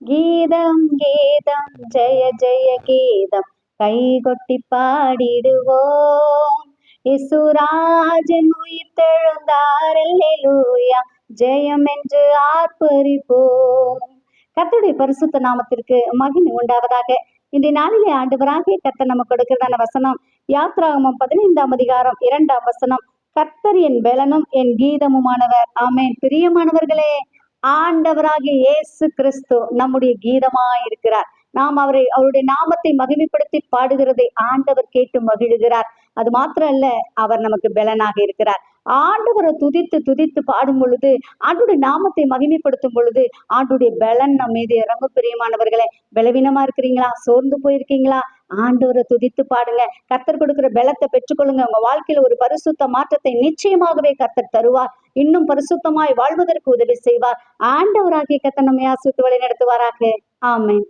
கீதம் கீதம் ஜெய ஜெய கீதம் கைகொட்டி பாடிடுவோம். இசுராஜன் உயிர்த்தெழுந்தார், அல்லேலூயா ஜெயம் என்று ஆர்ப்பரிப்போம். கர்த்தருடைய பரிசுத்த நாமத்திற்கு மகிமை உண்டாவதாக. இந்த நாளிலே ஆண்டவராகிய கர்த்தர் நமக்கு கொடுக்கிறதான வசனம் யாத்ராகமம் 15ஆம் அதிகாரம் 2ஆம் வசனம். கர்த்தர் என் பெலனும் என் கீதமுமானவர். ஆமென். பிரியமானவர்களே, ஆண்டவராகிய இயேசு கிறிஸ்து நம்முடைய கீதமாய் இருக்கிறார். நாம் அவருடைய நாமத்தை மகிமைப்படுத்தி பாடுகிறதை ஆண்டவர் கேட்டு மகிழுகிறார். அது மாத்திரம் அல்ல, அவர் நமக்கு பெலனாக இருக்கிறார். ஆண்டவரை துதித்து துதித்து பாடும் பொழுது, ஆண்டுடைய நாமத்தை மகிமைப்படுத்தும் பொழுது, ஆண்டுடைய பெலன் நம்ம மீது இறங்கும். பிரியமானவர்களே, பலவீனமா இருக்கிறீங்களா? சோர்ந்து போயிருக்கீங்களா? ஆண்டவரை துதித்து பாடுங்க. கர்த்தர் கொடுக்கிற பலத்தை பெற்றுக்கொள்ளுங்க. உங்க வாழ்க்கையில ஒரு பரிசுத்த மாற்றத்தை நிச்சயமாகவே கர்த்தர் தருவார். இன்னும் பரிசுத்தமாய் வாழ்வதற்கு உதவி செய்வார். ஆண்டவராகிய கர்த்தர் நம்மை ஆசீர்வதித்து வழி நடத்துவாராக. ஆமென்.